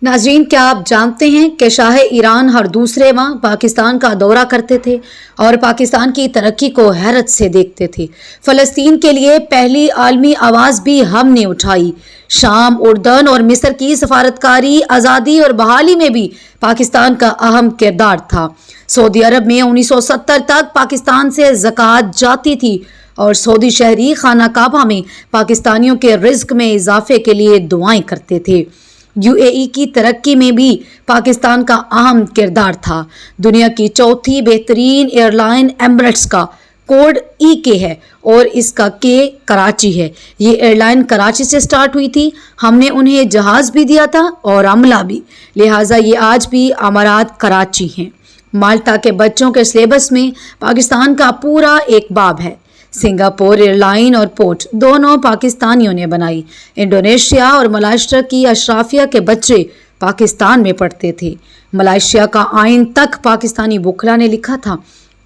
नाजरीन, क्या आप जानते हैं कि शाह ईरान हर दूसरे माह पाकिस्तान का दौरा करते थे और पाकिस्तान की तरक्की को हैरत से देखते थे। फ़लस्तीन के लिए पहली आलमी आवाज़ भी हमने उठाई। शाम, उर्दन और मिस्र की सफारतकारी, आज़ादी और बहाली में भी पाकिस्तान का अहम किरदार था। सऊदी अरब में 1970 तक पाकिस्तान से ज़कात जाती थी और सऊदी शहरी खाना काबा में पाकिस्तानियों के रिज़्क में इजाफे के लिए दुआएं करते थे। यूएई की तरक्की में भी पाकिस्तान का अहम किरदार था। दुनिया की चौथी बेहतरीन एयरलाइन एमिरेट्स का कोड के है और इसका के कराची है। ये एयरलाइन कराची से स्टार्ट हुई थी। हमने उन्हें जहाज़ भी दिया था और अमला भी, लिहाजा ये आज भी अमारात कराची हैं। माल्टा के बच्चों के सिलेबस में पाकिस्तान का पूरा एक बाब है। सिंगापुर एयरलाइन और पोर्ट दोनों पाकिस्तानियों ने बनाई। इंडोनेशिया और मलेशिया की अशराफिया के बच्चे पाकिस्तान में पढ़ते थे। मलेशिया का आइन तक पाकिस्तानी बुकला ने लिखा था।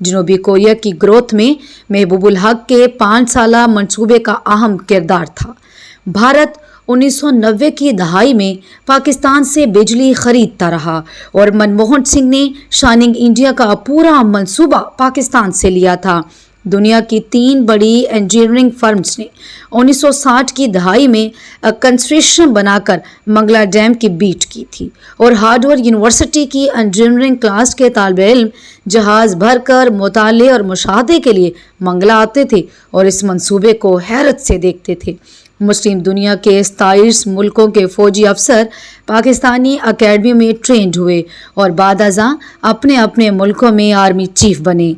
जनूबी कोरिया की ग्रोथ में महबूबुल हक के 5 साला मंसूबे का अहम किरदार था। भारत 1990 की दहाई में पाकिस्तान से बिजली खरीदता रहा और मनमोहन सिंह ने शाइनिंग इंडिया का पूरा मंसूबा पाकिस्तान से लिया था। दुनिया की 3 बड़ी इंजीनियरिंग फर्म्स ने 1960 की दहाई में कंस्ट्रक्शन बनाकर मंगला डैम की बीट की थी और हार्वर्ड यूनिवर्सिटी की इंजीनियरिंग क्लास के तालिबे इल्म जहाज़ भरकर मुताले और मुशाहदे के लिए मंगला आते थे और इस मंसूबे को हैरत से देखते थे। मुस्लिम दुनिया के 27 मुल्कों के फौजी अफसर पाकिस्तानी अकेडमी में ट्रेंड हुए और बाद अज़ां अपने अपने मुल्कों में आर्मी चीफ बने।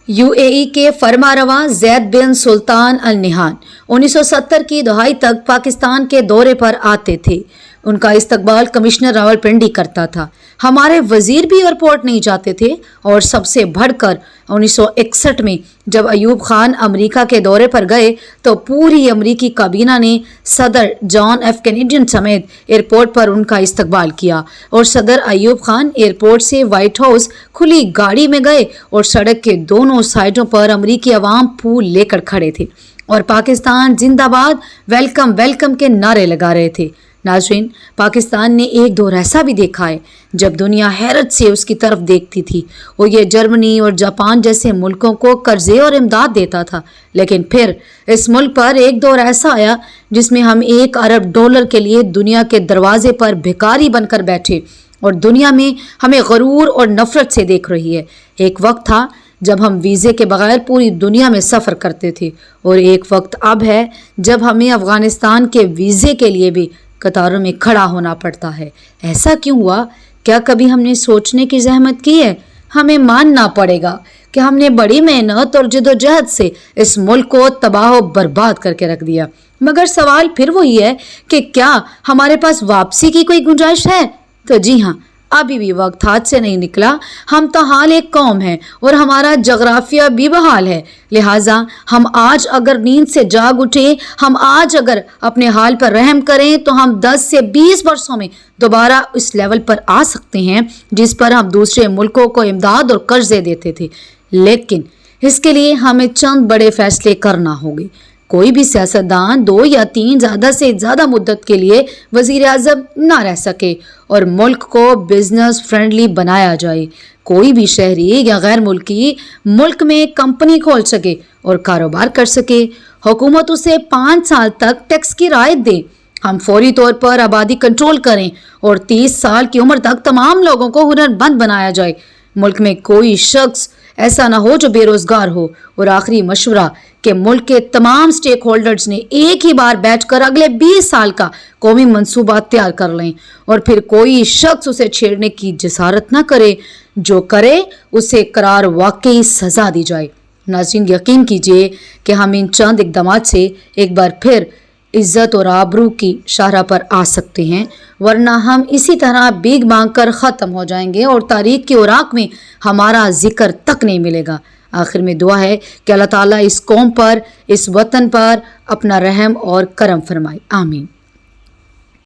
यूएई के फरमारवा ज़ैद बिन सुल्तान अल नहान 1970 की दहाई तक पाकिस्तान के दौरे पर आते थे। उनका इस्तकबाल कमिश्नर रावलपिंडी करता था। हमारे वजीर भी एयरपोर्ट नहीं जाते थे और सबसे बढ़कर 1961 में जब अयूब खान अमेरिका के दौरे पर गए तो पूरी अमेरिकी काबीना ने सदर जॉन एफ कैनेडी समेत एयरपोर्ट पर उनका इस्तकबाल किया और सदर अयूब खान एयरपोर्ट से व्हाइट हाउस खुली गाड़ी में गए और सड़क के दोनों साइडों पर अमेरिकी अवाम फूल लेकर खड़े थे और पाकिस्तान जिंदाबाद, वेलकम वेलकम के नारे लगा रहे थे। नाज़रीन, पाकिस्तान ने एक दौर ऐसा भी देखा है जब दुनिया हैरत से उसकी तरफ देखती थी और ये जर्मनी और जापान जैसे मुल्कों को कर्जे और इमदाद देता था। लेकिन फिर इस मुल्क पर एक दौर ऐसा आया जिसमें हम $1 अरब के लिए दुनिया के दरवाजे पर भिखारी बनकर बैठे और दुनिया में हमें गरूर और नफरत से देख रही है। एक वक्त था जब हम वीज़े के बगैर पूरी दुनिया में सफ़र करते थे और एक वक्त अब है जब हमें अफ़गानिस्तान के वीज़े के लिए भी कतारों में खड़ा होना पड़ता है। ऐसा क्यों हुआ? क्या कभी हमने सोचने की जहमत की है? हमें मानना पड़ेगा कि हमने बड़ी मेहनत और जद्दोजहद से इस मुल्क को तबाह बर्बाद करके रख दिया। मगर सवाल फिर वही है कि क्या हमारे पास वापसी की कोई गुंजाइश है? तो जी हाँ, अभी भी वक्त हाथ से नहीं निकला। हम तो हाल एक कौम है और हमारा जगराफिया भी बहाल है। लिहाजा हम आज अगर नींद से जाग उठे, हम आज अगर अपने हाल पर रहम करें तो हम 10 से 20 वर्षों में दोबारा इस लेवल पर आ सकते हैं जिस पर हम दूसरे मुल्कों को इमदाद और कर्जे देते थे। लेकिन इसके लिए हमें चंद बड़े फैसले करना होंगे। कोई भी सियासतदान 2 या 3 ज़्यादा से ज़्यादा मुद्दत के लिए वज़ीर आज़म ना रह सके और मुल्क को बिजनेस फ्रेंडली बनाया जाए। कोई भी शहरी या गैर मुल्की मुल्क में कंपनी खोल सके और कारोबार कर सके। हुकूमत उसे 5 साल तक टैक्स की राहत दे। हम फौरी तौर पर आबादी कंट्रोल करें और 30 साल की उम्र तक तमाम लोगों को हुनरमंद बनाया जाए। मुल्क में कोई शख्स ऐसा ना हो जो बेरोजगार हो। और आखिरी मशवरा कि मुल्क के तमाम स्टेक होल्डर्स ने एक ही बार बैठकर अगले 20 साल का कौमी मंसूबा तैयार कर लें और फिर कोई शख्स उसे छेड़ने की जसारत ना करे। जो करे उसे करार वाकई सजा दी जाए। नाज़रीन, यकीन कीजिए कि हम इन चंद इक़दामात से एक बार फिर इज़्ज़त और आबरू की शाहराह पर आ सकते हैं, वरना हम इसी तरह भीख मांग कर ख़त्म हो जाएंगे और तारीख़ के औराक में हमारा जिक्र तक नहीं मिलेगा। आखिर में दुआ है कि अल्लाह ताला इस कौम पर, इस वतन पर अपना रहम और करम फरमाए। आमीन।